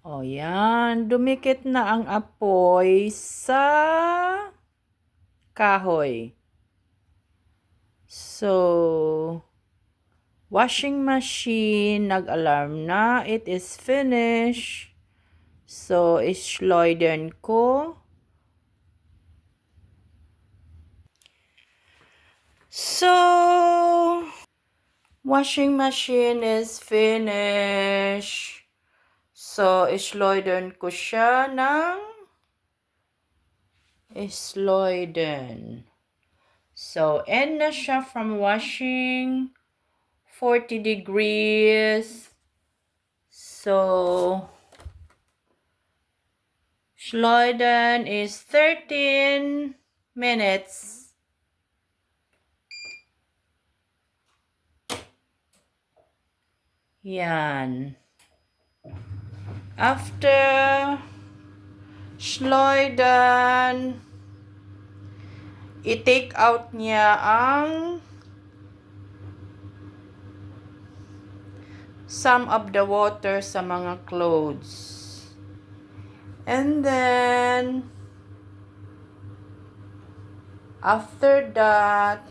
O yan, dumikit na ang apoy sa kahoy. So, washing machine, nag-alarm na, it is finished. So, isloiden ko. So, washing machine is finished. So, isloiden ko siya ng isloiden. So, end na siya from washing. 40 degrees. So, isloiden is 13 minutes. Yan. After isloiden, i-take out niya ang some of the water sa mga clothes. And then, after that,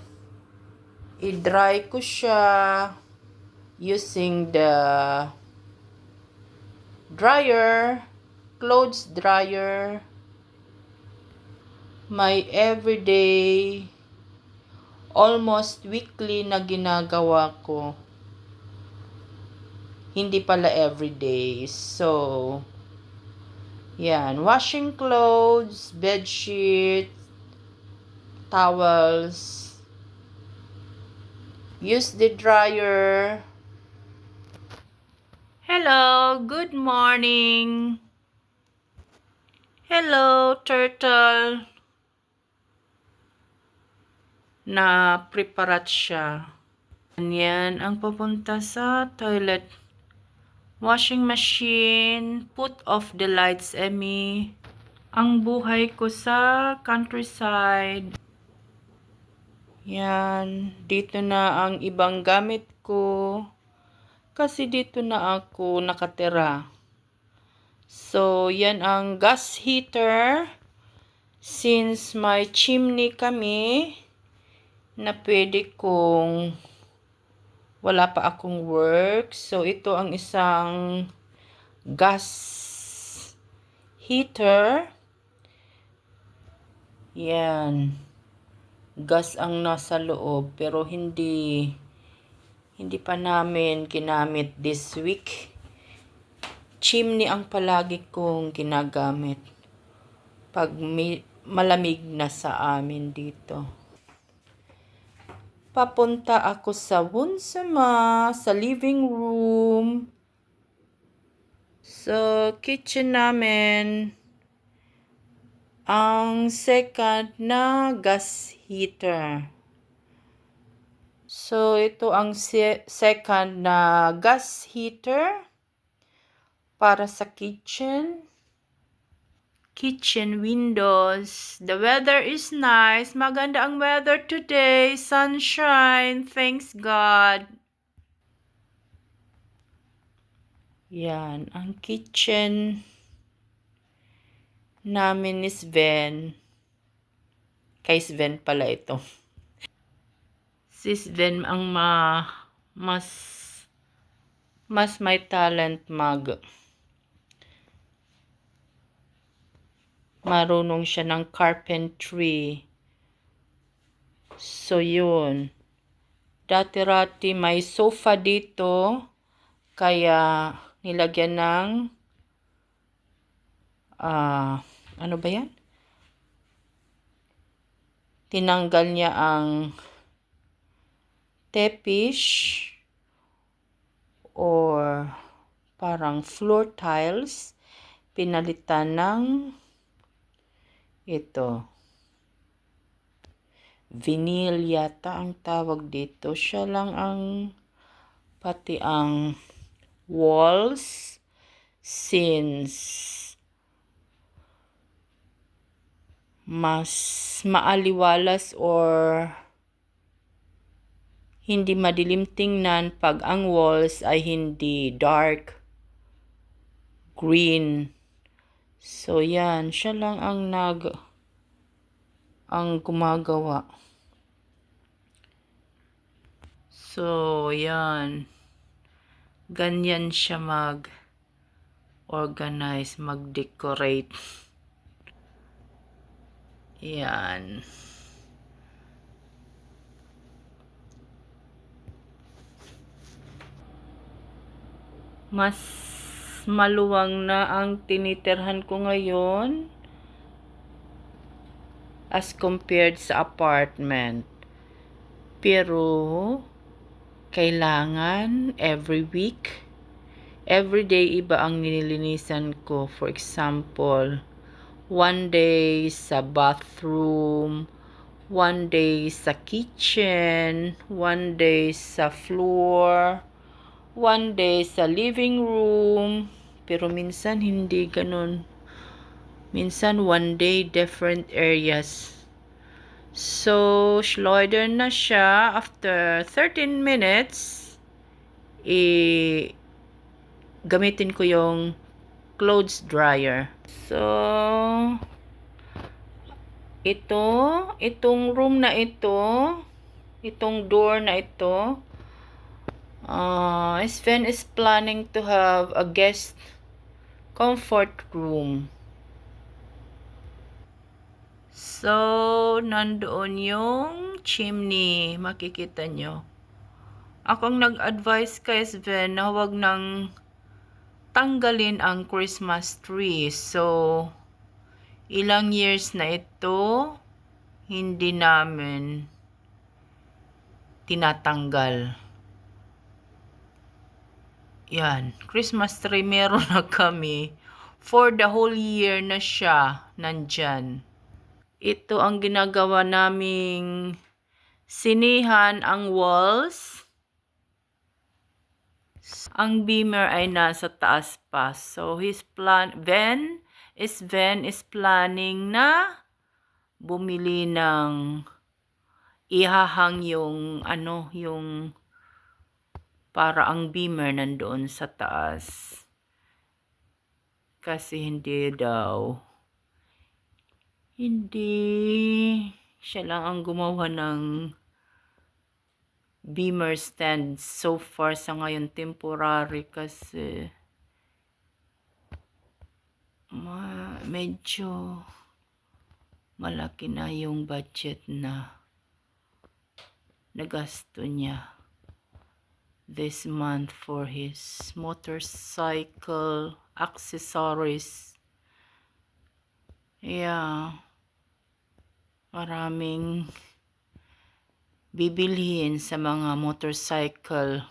i-dry ko siya using the dryer, clothes dryer. My everyday, almost weekly na ginagawa ko. Hindi pala everyday. So, yan. Washing clothes, bed sheets, towels. Use the dryer. Hello, good morning. Hello, turtle. Na preparat siya. Yan ang papunta sa toilet. Washing machine, put off the lights, Emmy. Ang buhay ko sa countryside. Yan, dito na ang ibang gamit ko. Kasi dito na ako nakatira. So, yan ang gas heater. Since may chimney kami, na pwede kong wala pa akong work. So, ito ang isang gas heater. Yan. Gas ang nasa loob, pero hindi pa namin ginamit this week. Chimney ang palagi kong ginagamit pag malamig na sa amin dito. Papunta ako sa woonsama, sa living room. So, kitchen namin. Ang second na gas heater. So, ito ang second na gas heater para sa kitchen. Kitchen windows. The weather is nice. Maganda ang weather today. Sunshine. Thanks God. Yan. Ang kitchen namin ni Sven. Kay Sven pala ito. Si Sven ang mas may talent marunong siya ng carpentry. So, yun. Dati-rati may sofa dito. Kaya, nilagyan ng ano ba yan? Tinanggal niya ang tepish or parang floor tiles. Pinalitan ng ito. Vinyl yata ang tawag dito. Siya lang ang pati ang walls since mas maaliwalas or hindi madilim tingnan pag ang walls ay hindi dark green. So, yan. Siya lang ang gumagawa. So, yan. Ganyan siya mag-organize, mag-decorate. Yan. Mas maluwang na ang tinitirhan ko ngayon as compared sa apartment. Pero, kailangan every week, every day iba ang nililinisan ko. For example, one day sa bathroom, one day sa kitchen, one day sa floor, one day sa living room. Pero minsan hindi ganun. Minsan one day different areas. So, schleudern na siya. After 13 minutes, gamitin ko yung clothes dryer. So, itong room na ito, itong door na ito, Sven is planning to have a guest comfort room. So, nandoon yung chimney. Makikita nyo. Akong nag-advise kay Sven na huwag nang tanggalin ang Christmas tree. So, ilang years na ito, hindi namin tinatanggal. Yan. Christmas tree meron na kami. For the whole year na siya nandyan. Ito ang ginagawa naming sinihan ang walls. Ang beamer ay nasa taas pa. So, Sven is planning na bumili ng ihahang yung para ang beamer nandoon sa taas. Kasi hindi siya lang ang gumawa ng beamer stand so far sa ngayon, temporary kasi medyo malaki na yung budget na nagasto niya this month for his motorcycle accessories. Yeah, maraming bibilhin sa mga motorcycle.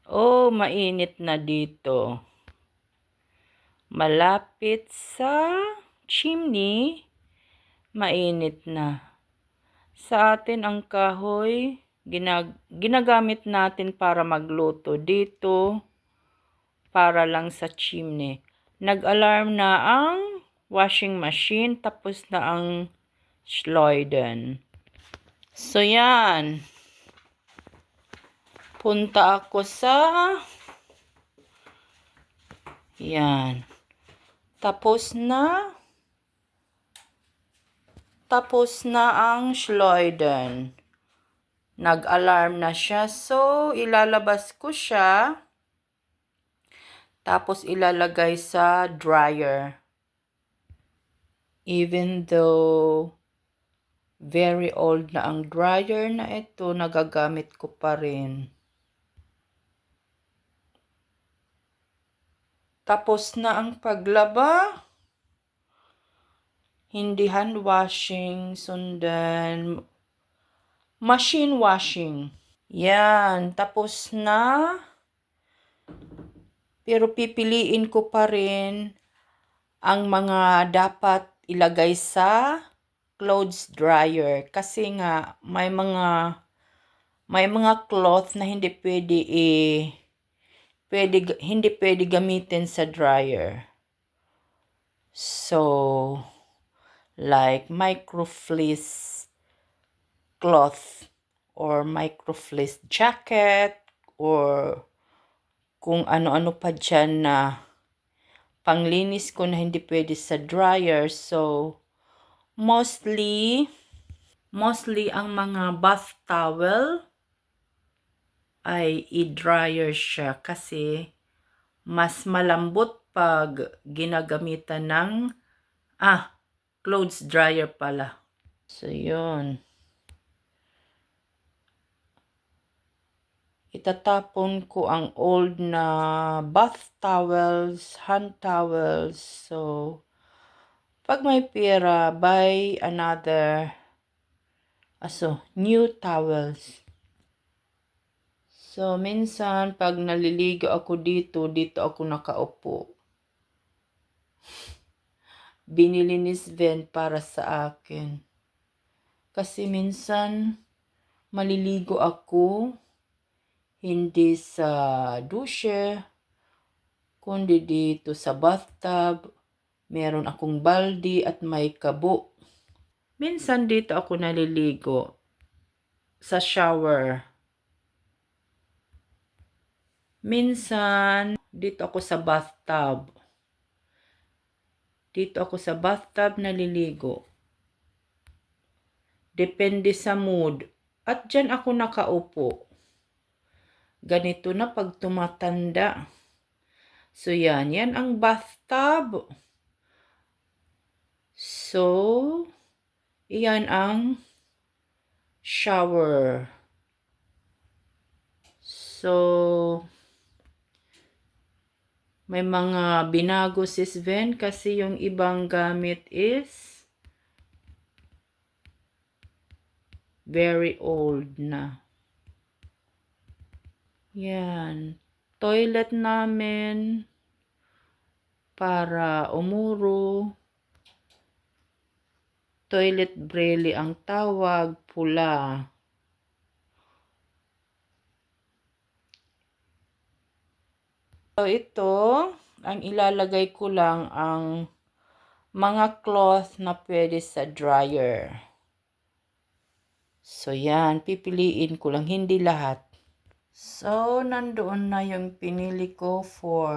Oh, mainit na dito. Malapit sa chimney, mainit na. Sa atin ang kahoy, ginagamit natin para magluto. Dito, para lang sa chimney. Nag-alarm na ang washing machine, tapos na ang schleudern. So, yan. Punta ako sa yan. Tapos na ang schleudern. Nag-alarm na siya. So, ilalabas ko siya. Tapos, ilalagay sa dryer. Even though very old na ang dryer na ito, nagagamit ko pa rin. Tapos na ang paglaba. Hindi hand washing, sundan machine washing. Yan, tapos na. Pero pipiliin ko pa rin ang mga dapat ilagay sa clothes dryer. Kasi nga, may mga cloth na hindi pwede gamitin sa dryer. So, like microfleece cloth or microfleece jacket or kung ano-ano pa dyan na panglinis ko na hindi pwede sa dryer. So, mostly ang mga bath towel ay i-dryer siya kasi mas malambot pag ginagamitan ng clothes dryer pala. So, yun. Itatapon ko ang old na bath towels, hand towels. So, pag may pera, buy another new towels. So, minsan, pag naliligo ako dito ako nakaupo. Binili ni Sven para sa akin. Kasi minsan, maliligo ako, hindi sa dushe, kundi dito sa bathtub. Meron akong baldi at may kabo. Minsan dito ako naliligo sa shower. Minsan dito ako sa bathtub. Dito ako sa bathtub naliligo. Depende sa mood. At dyan ako nakaupo. Ganito na pag tumatanda. So yan ang bathtub. So, iyan ang shower. So, may mga binago si Sven kasi yung ibang gamit is very old na. Yan. Toilet namin para umuro. Toilet Brele ang tawag, pula. So, ito, ang ilalagay ko lang ang mga cloth na pwede sa dryer. So, yan, pipiliin ko lang, hindi lahat. So, nandoon na yung pinili ko for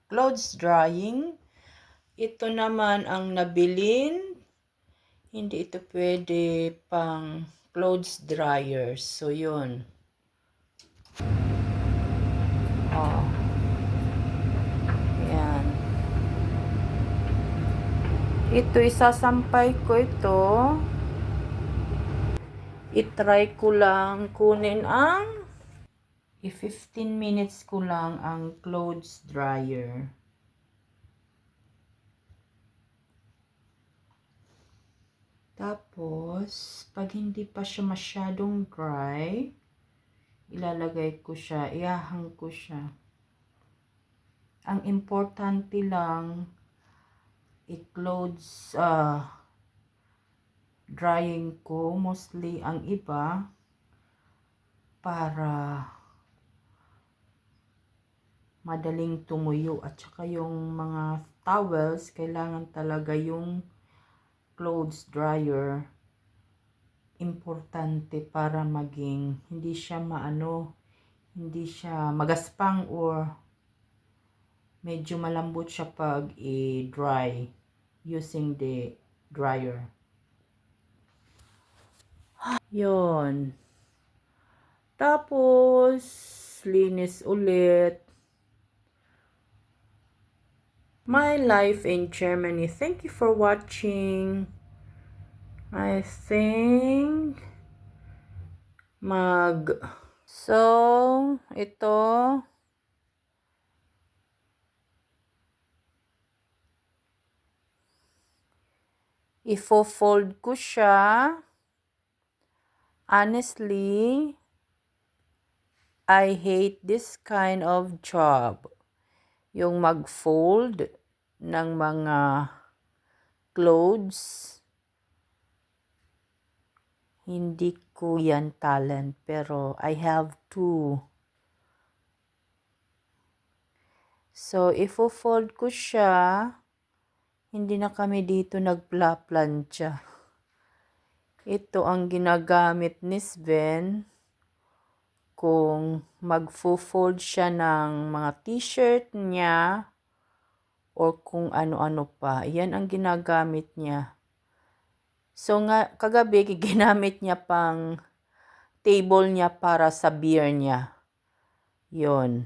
clothes drying. Ito naman ang nabilin. Hindi ito pwede pang clothes dryer. So, yun. Oh. Yan. Ito, isasampay ko ito. I-try ko lang kunin ang 15 minutes ko lang ang clothes dryer. Tapos, pag hindi pa siya masyadong dry, ilalagay ko siya, ihahang ko siya. Ang importante lang, i-clothes drying ko, mostly ang iba, para madaling tumuyo. At saka yung mga towels, kailangan talaga yung clothes dryer. Importante para maging, hindi siya hindi siya magaspang or medyo malambot siya pag i-dry using the dryer. Yun. Tapos, linis ulit. My life in Germany. Thank you for watching. I think So, ito ifo-fold ko siya. Honestly, I hate this kind of job. Yung mag-fold ng mga clothes. Hindi ko yan talent, pero I have to. So, ifo-fold ko siya. Hindi na kami dito nagpla-plancha. Ito ang ginagamit ni Sven kung magfo-fold siya ng mga t-shirt niya or kung ano-ano pa. Yan ang ginagamit niya. So nga, kagabi, ginamit niya pang table niya para sa beer niya. Yon.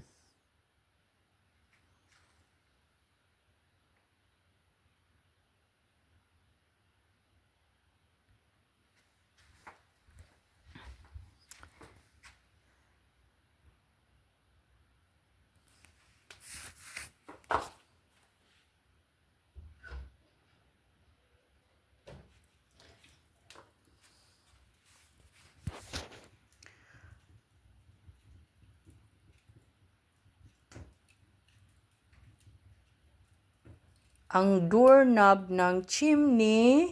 Ang doorknob ng chimney,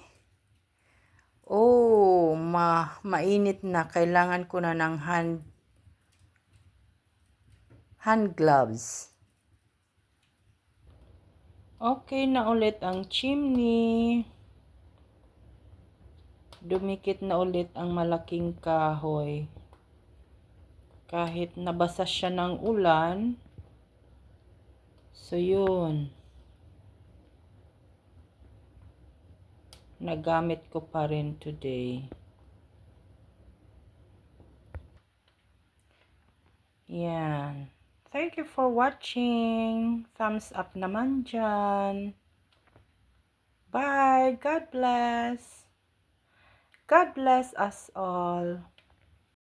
mainit na. Kailangan ko na ng hand gloves. Okay na ulit ang chimney. Dumikit na ulit ang malaking kahoy. Kahit nabasa siya ng ulan. So yun. Nagamit ko pa rin today. Yan. Thank you for watching. Thumbs up naman dyan. Bye. God bless. God bless us all.